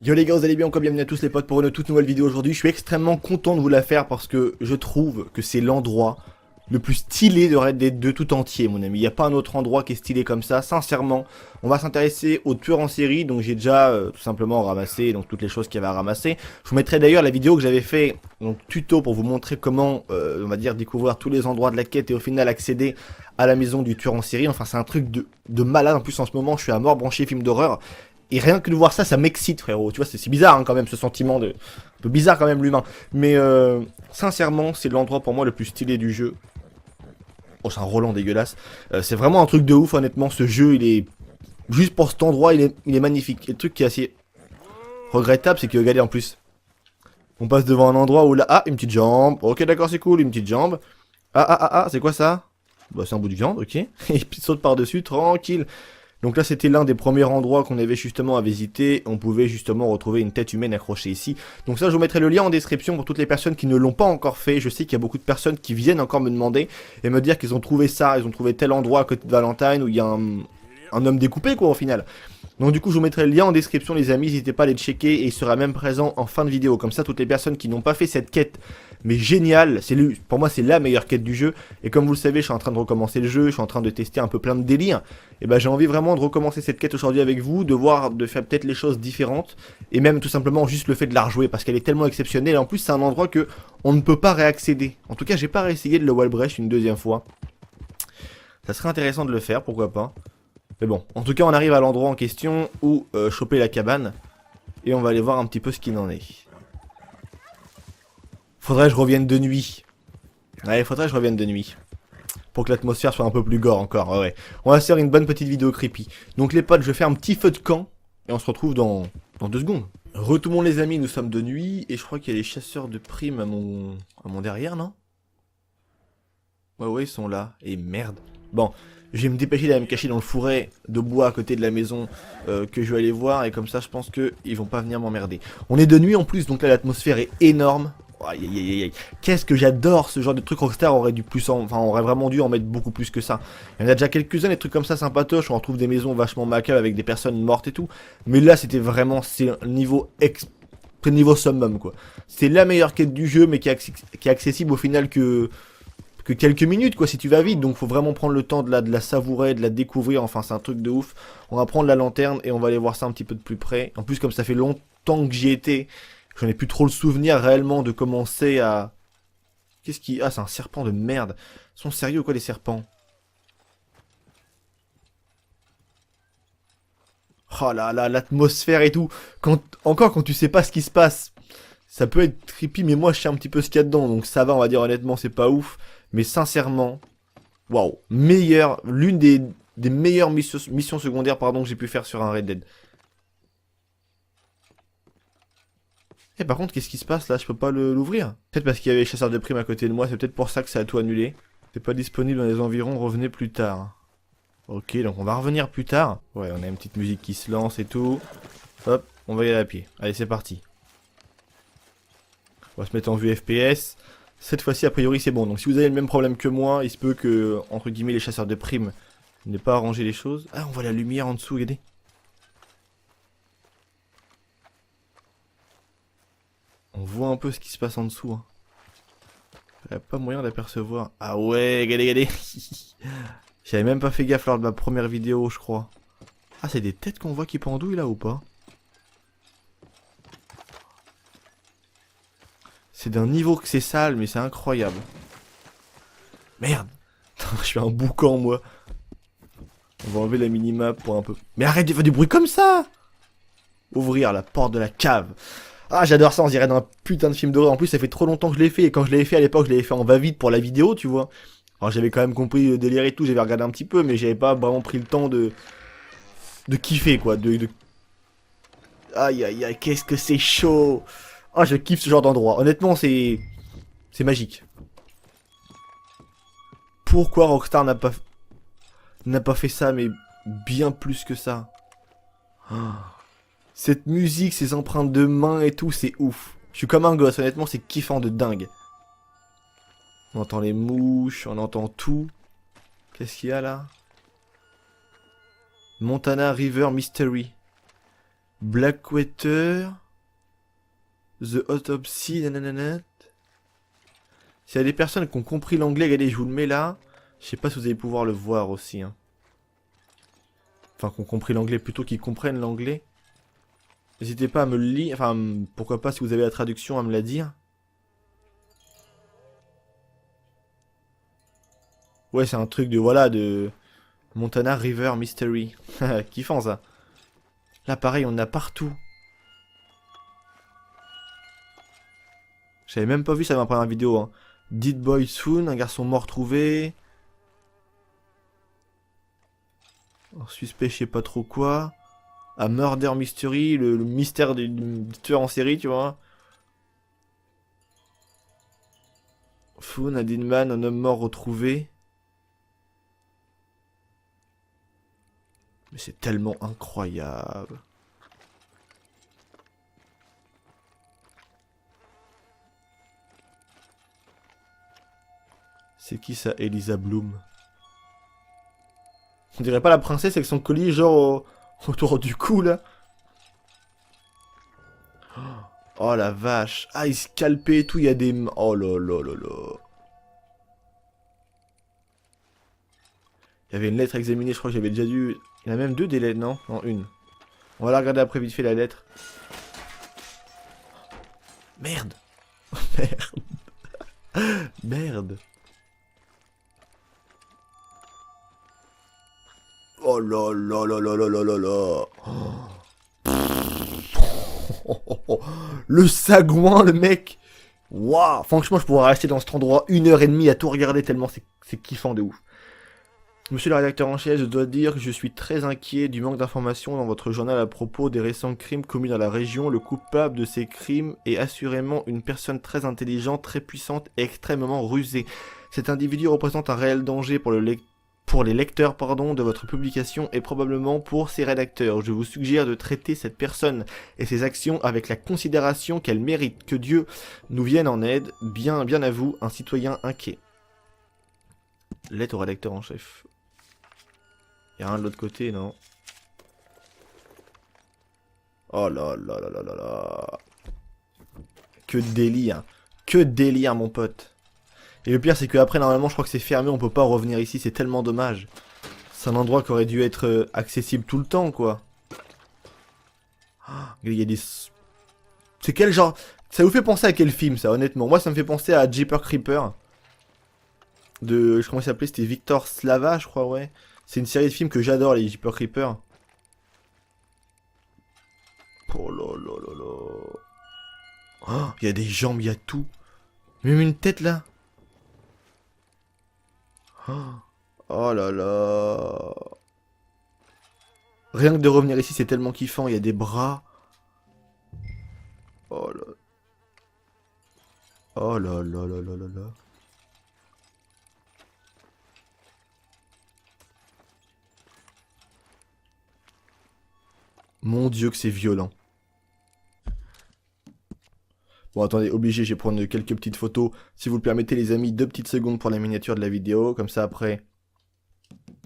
Yo les gars, vous allez bien encore, bienvenue à tous les potes pour une toute nouvelle vidéo aujourd'hui. Je suis extrêmement content de vous la faire parce que je trouve que c'est l'endroit le plus stylé de Red Dead 2 tout entier, mon ami. Il n'y a pas un autre endroit qui est stylé comme ça, sincèrement. On va s'intéresser aux tueurs en série, donc j'ai déjà tout simplement ramassé donc toutes les choses qu'il y avait à ramasser. Je vous mettrai d'ailleurs la vidéo que j'avais fait, donc tuto pour vous montrer comment, on va dire, découvrir tous les endroits de la quête et au final accéder à la maison du tueur en série. Enfin, c'est un truc de malade. En plus, en ce moment, je suis à mort branché film d'horreur. Et rien que de voir ça, ça m'excite, frérot. Tu vois, c'est bizarre hein, quand même, ce sentiment de... Un peu bizarre quand même, l'humain. Mais sincèrement, c'est l'endroit pour moi le plus stylé du jeu. Oh, c'est un Roland dégueulasse. C'est vraiment un truc de ouf, honnêtement. Ce jeu, il est... Juste pour cet endroit, il est magnifique. Et le truc qui est assez regrettable, c'est que, regardez, en plus, on passe devant un endroit où là... Ah, une petite jambe. Ok, d'accord, c'est cool, une petite jambe. C'est quoi ça? Bah, c'est un bout de viande, ok. Et puis saute par-dessus, tranquille. Donc là, c'était l'un des premiers endroits qu'on avait justement à visiter. On pouvait justement retrouver une tête humaine accrochée ici. Donc ça, je vous mettrai le lien en description pour toutes les personnes qui ne l'ont pas encore fait. Je sais qu'il y a beaucoup de personnes qui viennent encore me demander et me dire qu'ils ont trouvé ça, ils ont trouvé tel endroit à côté de Valentine où il y a un homme découpé, quoi, au final. Donc du coup, je vous mettrai le lien en description, les amis. N'hésitez pas à les checker et il sera même présent en fin de vidéo. Comme ça, toutes les personnes qui n'ont pas fait cette quête, mais génial, pour moi, c'est la meilleure quête du jeu. Et comme vous le savez, je suis en train de recommencer le jeu, je suis en train de tester un peu plein de délires. Et ben, j'ai envie vraiment de recommencer cette quête aujourd'hui avec vous, de faire peut-être les choses différentes. Et même tout simplement juste le fait de la rejouer parce qu'elle est tellement exceptionnelle. Et en plus, c'est un endroit que on ne peut pas réaccéder. En tout cas, j'ai pas réessayé de le wallbreach une deuxième fois. Ça serait intéressant de le faire, pourquoi pas. Mais bon, en tout cas, on arrive à l'endroit en question où choper la cabane. Et on va aller voir un petit peu ce qu'il en est. Faudrait que je revienne de nuit. Ouais, faudrait que je revienne de nuit. Pour que l'atmosphère soit un peu plus gore encore, ouais. On va se faire une bonne petite vidéo creepy. Donc les potes, je fais un petit feu de camp. Et on se retrouve dans 2 secondes. Tout le monde les amis, nous sommes de nuit. Et je crois qu'il y a les chasseurs de primes à mon derrière, non? Ouais, ils sont là. Et merde. Bon, je vais me dépêcher d'aller me cacher dans le fourré de bois à côté de la maison que je vais aller voir. Et comme ça, je pense qu'ils vont pas venir m'emmerder. On est de nuit en plus, donc là, l'atmosphère est énorme. Aïe aïe aïe aïe. Qu'est-ce que j'adore ce genre de truc. Rockstar aurait dû plus aurait vraiment dû en mettre beaucoup plus que ça. Il y en a déjà quelques-uns des trucs comme ça sympatoches, on retrouve des maisons vachement macabres avec des personnes mortes et tout. Mais là c'était vraiment c'est un niveau niveau summum quoi. C'est la meilleure quête du jeu mais qui est accessible au final que quelques minutes quoi si tu vas vite. Donc faut vraiment prendre le temps de la savourer, de la découvrir. Enfin c'est un truc de ouf. On va prendre la lanterne et on va aller voir ça un petit peu de plus près. En plus comme ça fait longtemps que j'y étais. J'en ai plus trop le souvenir réellement de commencer à... Qu'est-ce qui... Ah, c'est un serpent de merde. Ils sont sérieux quoi les serpents? Oh là là, l'atmosphère et tout. Encore quand tu sais pas ce qui se passe, ça peut être creepy, mais moi je sais un petit peu ce qu'il y a dedans. Donc ça va, on va dire honnêtement, c'est pas ouf. Mais sincèrement, waouh. L'une des meilleures missions secondaires pardon, que j'ai pu faire sur un Red Dead. Et par contre, qu'est-ce qui se passe là? Je peux pas l'ouvrir. Peut-être parce qu'il y avait les chasseurs de primes à côté de moi, c'est peut-être pour ça que ça a tout annulé. C'est pas disponible dans les environs, revenez plus tard. Ok, donc on va revenir plus tard. Ouais, on a une petite musique qui se lance et tout. Hop, on va y aller à pied. Allez, c'est parti. On va se mettre en vue FPS. Cette fois-ci, a priori, c'est bon. Donc si vous avez le même problème que moi, il se peut que, entre guillemets, les chasseurs de primes n'aient pas arrangé les choses. Ah, on voit la lumière en dessous, regardez. On voit un peu ce qui se passe en dessous. Hein. Il n'y a pas moyen d'apercevoir. Ah ouais, regardez. J'avais même pas fait gaffe lors de ma première vidéo, je crois. Ah, c'est des têtes qu'on voit qui pendouillent là ou pas? C'est d'un niveau que c'est sale, mais c'est incroyable. Merde. Je suis un boucan, moi. On va enlever la minimap pour un peu... Mais arrête de faire du bruit comme ça! Ouvrir la porte de la cave. Ah, j'adore ça, on dirait d'un putain de film d'horreur. En plus, ça fait trop longtemps que je l'ai fait. Et quand je l'avais fait à l'époque, je l'avais fait en va-vite pour la vidéo, tu vois. Alors j'avais quand même compris le délire et tout, j'avais regardé un petit peu, mais j'avais pas vraiment pris le temps de kiffer, quoi. Aïe, aïe, aïe, qu'est-ce que c'est chaud! Ah, je kiffe ce genre d'endroit. Honnêtement, c'est magique. Pourquoi Rockstar n'a pas fait ça, mais bien plus que ça? Ah. Cette musique, ces empreintes de main et tout, c'est ouf. Je suis comme un gosse, honnêtement, c'est kiffant de dingue. On entend les mouches, on entend tout. Qu'est-ce qu'il y a là? Montana River Mystery. Blackwater. The Autopsy, nanana. S'il y a des personnes qui ont compris l'anglais, regardez, je vous le mets là. Je sais pas si vous allez pouvoir le voir aussi. Hein. Enfin, qui ont compris l'anglais, plutôt qu'ils comprennent l'anglais. N'hésitez pas à me le lire. Enfin, pourquoi pas, si vous avez la traduction, à me la dire. Ouais, c'est un truc de, voilà, de Montana River Mystery. Kiffant, ça. Là, pareil, on en a partout. J'avais même pas vu ça dans ma première vidéo. Hein. Dead Boy Soon, un garçon mort trouvé. Un suspect, je sais pas trop quoi. A Murder Mystery, le mystère du tueur en série, tu vois. Foon, a dead man, un homme mort retrouvé. Mais c'est tellement incroyable. C'est qui ça, Elisa Bloom? On dirait pas la princesse avec son collier genre autour du cou là. Oh la vache. Ah, il scalpait et tout, il y a des... Oh là là là là. Il y avait une lettre à examiner, je crois que j'avais déjà dû... Il y en a même deux des lettres, non? Non, une. On va la regarder après vite fait la lettre. Merde. Merde. Merde. Oh là là là là là là là là. Le sagouin, le mec. Waouh. Franchement, je pourrais rester dans cet endroit 1h30 à tout regarder tellement c'est kiffant de ouf. Monsieur le rédacteur en chef, je dois dire que je suis très inquiet du manque d'informations dans votre journal à propos des récents crimes commis dans la région. Le coupable de ces crimes est assurément une personne très intelligente, très puissante et extrêmement rusée. Cet individu représente un réel danger pour les lecteurs de votre publication et probablement pour ses rédacteurs. Je vous suggère de traiter cette personne et ses actions avec la considération qu'elle mérite. Que Dieu nous vienne en aide. Bien à vous, un citoyen inquiet. Lettre au rédacteur en chef. Il y a un de l'autre côté, non? Oh là là là là là là. Que délire. Que délire, mon pote. Et le pire, c'est que après, normalement, je crois que c'est fermé, on peut pas revenir ici, c'est tellement dommage. C'est un endroit qui aurait dû être accessible tout le temps, quoi. Il y a des... C'est quel genre... Ça vous fait penser à quel film, ça, honnêtement? Moi, ça me fait penser à Jeepers Creepers. De... Comment il s'appelait? C'était Victor Slava, je crois, ouais. C'est une série de films que j'adore, les Jeepers Creepers. Oh là là là là. Oh, il y a des jambes, il y a tout. Même une tête, là. Oh là là. Rien que de revenir ici, c'est tellement kiffant. Il y a des bras. Oh là. Oh là là là là là là. Mon Dieu que c'est violent. Bon, attendez, obligé, je vais prendre quelques petites photos. Si vous le permettez, les amis, 2 petites secondes pour la miniature de la vidéo. Comme ça, après,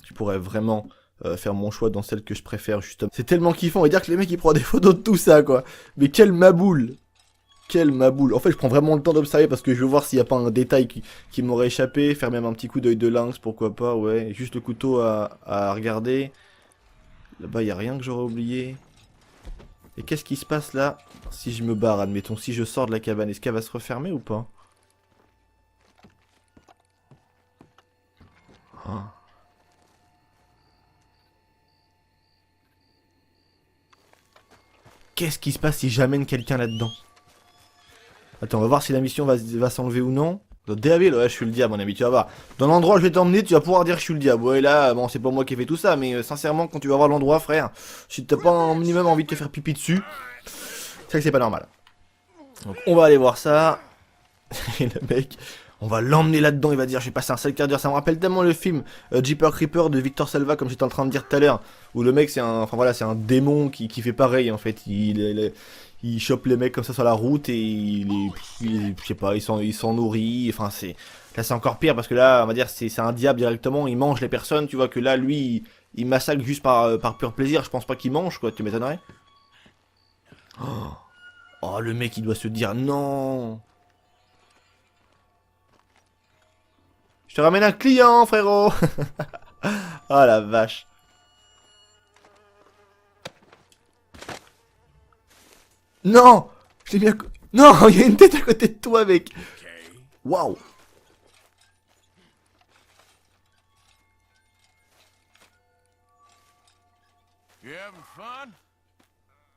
je pourrais vraiment faire mon choix dans celle que je préfère, justement. C'est tellement kiffant. On va dire que les mecs, ils prennent des photos de tout ça, quoi. Mais quelle maboule. Quelle maboule. En fait, je prends vraiment le temps d'observer parce que je veux voir s'il n'y a pas un détail qui m'aurait échappé. Faire même un petit coup d'œil de lynx, pourquoi pas, ouais. Juste le couteau à regarder. Là-bas, il n'y a rien que j'aurais oublié. Et qu'est-ce qui se passe là? Si je me barre, admettons, si je sors de la cabane, est-ce qu'elle va se refermer ou pas? Oh. Qu'est-ce qui se passe si j'amène quelqu'un là-dedans? Attends, on va voir si la mission va s'enlever ou non. Daredevil, ouais, je suis le diable, mon ami, tu vas voir. Dans l'endroit où je vais t'emmener, tu vas pouvoir dire que je suis le diable. Ouais, là, bon, c'est pas moi qui ai fait tout ça, mais sincèrement, quand tu vas voir l'endroit, frère, si t'as pas un minimum envie de te faire pipi dessus, c'est que c'est pas normal. Donc, on va aller voir ça. Et le mec, on va l'emmener là-dedans, il va dire, j'ai passé un sale quart d'heure. Ça me rappelle tellement le film Jeepers Creepers de Victor Salva, comme j'étais en train de dire tout à l'heure, où le mec, c'est un, enfin voilà, c'est un démon qui fait pareil, en fait. Il chope les mecs comme ça sur la route et je sais pas, il s'en nourrit. Enfin, là c'est encore pire parce que là, on va dire, c'est un diable directement. Il mange les personnes, tu vois que là, lui, il massacre juste par pur plaisir. Je pense pas qu'il mange, quoi. Tu m'étonnerais. Oh, le mec, il doit se dire non. Je te ramène un client, frérot. Oh la vache. Non, je l'ai mis à non, il y a une tête à côté de toi, mec. Waouh.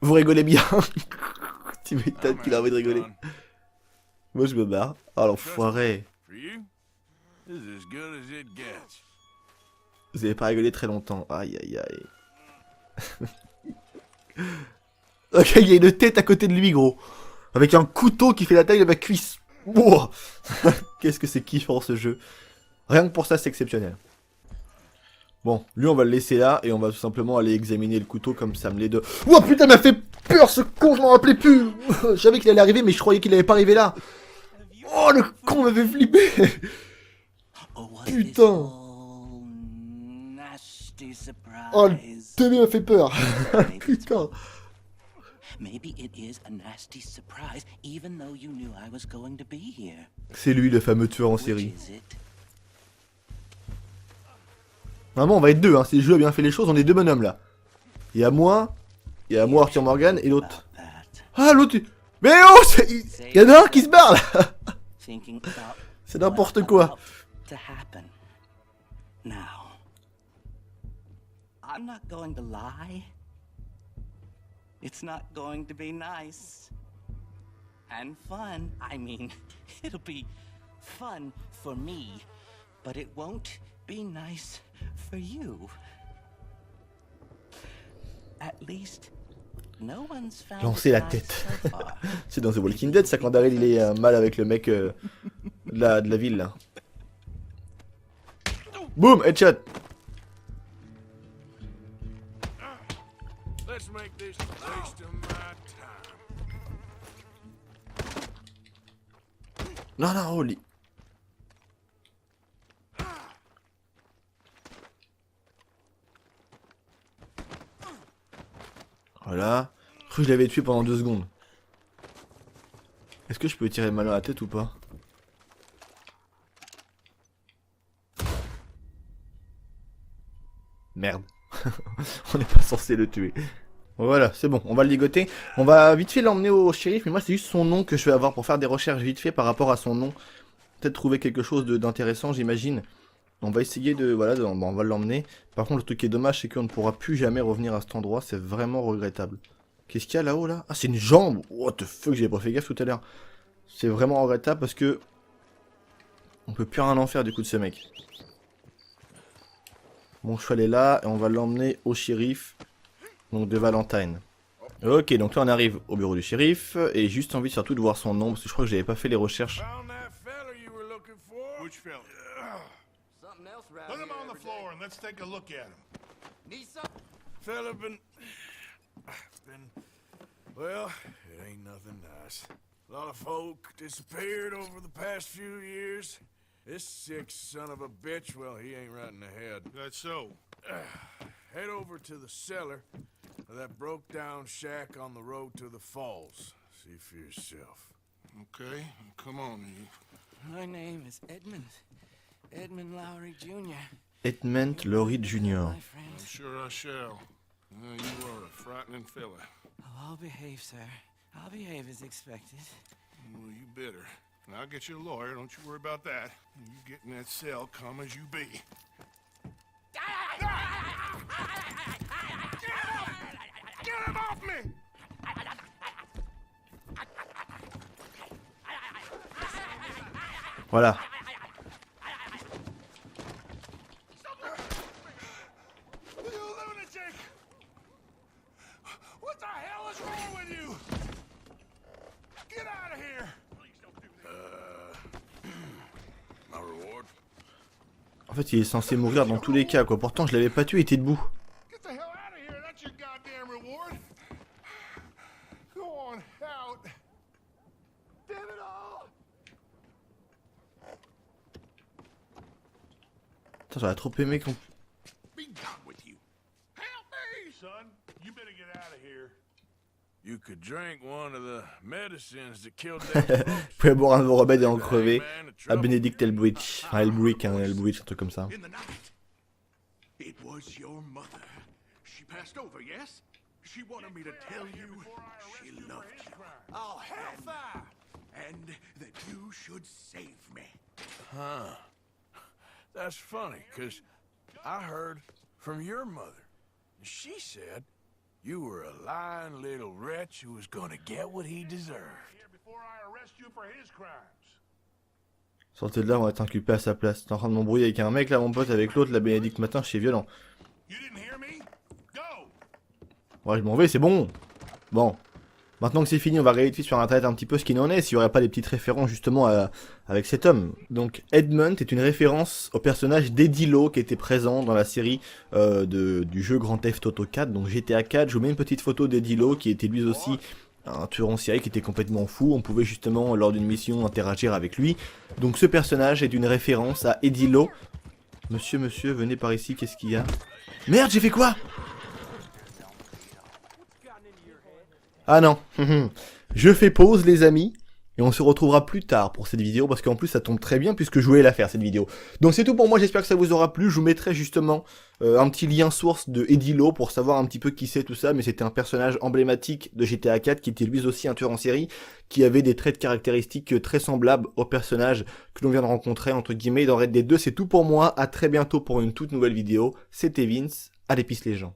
Vous rigolez bien. Tu m'étonnes qu'il a envie de rigoler. Moi, je me barre. Oh, l'enfoiré. Vous avez pas rigolé très longtemps. Aïe, aïe, aïe. Ok, il y a une tête à côté de lui, gros. Avec un couteau qui fait la taille de ma cuisse. Wow. Qu'est-ce que c'est kiffant, ce jeu. Rien que pour ça, c'est exceptionnel. Bon, lui, on va le laisser là. Et on va tout simplement aller examiner le couteau comme ça me l'est de... Oh putain, il m'a fait peur, ce con, je m'en rappelais plus. Je savais qu'il allait arriver, mais je croyais qu'il allait pas arriver là. Oh, le con m'avait flippé. Putain. Oh, le teubé m'a fait peur. Putain. C'est lui, le fameux tueur en série. Vraiment, on va être deux, hein. Si le jeu a bien fait les choses, on est deux bonhommes là. Il y a moi, Arthur Morgan, et l'autre. Ah, l'autre. Mais oh, il y en a un qui se barre là. C'est n'importe quoi. I'm not going to lie. It's not going to be nice. And fun. I mean, it'll be fun for me, but it won't be nice for you. At least, no one's found Lancer la tête. C'est dans The Walking Dead, ça, quand Daryl il est mal avec le mec de la ville là. Boum, headshot. Non, non, holy. Voilà. Je l'avais tué pendant 2 secondes. Est-ce que je peux tirer le malin à la tête ou pas? Merde. On n'est pas censé le tuer. Voilà, c'est bon, on va le ligoter. On va vite fait l'emmener au shérif, mais moi c'est juste son nom que je vais avoir pour faire des recherches vite fait par rapport à son nom. Peut-être trouver quelque chose d'intéressant, j'imagine. On va essayer de... Voilà, bon, on va l'emmener. Par contre, le truc qui est dommage, c'est qu'on ne pourra plus jamais revenir à cet endroit. C'est vraiment regrettable. Qu'est-ce qu'il y a là-haut, là? Ah, c'est une jambe! What the fuck, j'avais pas fait gaffe tout à l'heure. C'est vraiment regrettable parce que... On peut plus rien en faire du coup de ce mec. Mon cheval est là, et on va l'emmener au shérif. Donc de Valentine. Ok, donc là on arrive au bureau du shérif, et juste envie surtout de voir son nom, parce que je crois que j'avais pas fait les recherches. Well, it ain't nothing nice. A lot of folk disappeared over the past few years. This sick son of a bitch, well, he ain't right in the head. That's so. Head over to the cellar of that broke-down shack on the road to the falls. See for yourself. Okay, come on, you. My name is Edmund. Edmund Lowry Jr. Edmund Lowry Jr. I'm sure I shall. You are a frightening fella. Oh, I'll behave, sir. I'll behave as expected. Well, you better. And I'll get you a lawyer, don't you worry about that. You get in that cell, calm as you be. Get him off me! Voilà. You lunatic! What the hell is wrong with you? Get out of here! Please don't do that. My reward? En fait, il est censé mourir dans tous les cas, quoi. Pourtant, je l'avais pas tué, il était debout. Get the hell out of here! That's your goddamn reward! Go on out! Damn it all! Putain, j'aurais trop aimé qu'on... Be gone with you! Help me! Son, you better get out of here. You could drain drink one of the medicines that killed them Vous pouvez boire un de vos remèdes et en crever. À Benedict Elbridge. Enfin, Elbridge, hein, Elbridge, un truc comme ça. In the night. It was your mother. She passed over, yes? She wanted me to tell you she loved you. Oh, hellfire! And that you should save me. Huh. That's funny, 'cause I heard from your mother. She said you were a lying little wretch who was gonna get what he deserved. Sortez de là, on va être inculpé à sa place. T'es en train de m'embrouiller avec un mec là, mon pote, avec l'autre, la Bénédicte matin, je suis violent. Ouais, je m'en vais, c'est bon. Bon. Maintenant que c'est fini, on va regarder sur internet un petit peu ce qu'il en est, s'il n'y aurait pas des petites références justement avec cet homme. Donc Edmund est une référence au personnage d'Eddie Law qui était présent dans la série du jeu Grand Theft Auto 4, donc GTA 4. Je vous mets une petite photo d'Eddie Law qui était lui aussi un tueur en série qui était complètement fou. On pouvait justement lors d'une mission interagir avec lui. Donc ce personnage est une référence à Eddie Law. Monsieur, venez par ici, qu'est-ce qu'il y a? Merde, j'ai fait quoi? Ah non, je fais pause les amis, et on se retrouvera plus tard pour cette vidéo, parce qu'en plus ça tombe très bien puisque je voulais la faire cette vidéo. Donc c'est tout pour moi, j'espère que ça vous aura plu, je vous mettrai justement un petit lien source de Eddie Law pour savoir un petit peu qui c'est tout ça, mais c'était un personnage emblématique de GTA 4 qui était lui aussi un tueur en série, qui avait des traits de caractéristiques très semblables au personnage que l'on vient de rencontrer entre guillemets dans Red Dead 2. C'est tout pour moi, à très bientôt pour une toute nouvelle vidéo, c'était Vince, allez pisse les gens.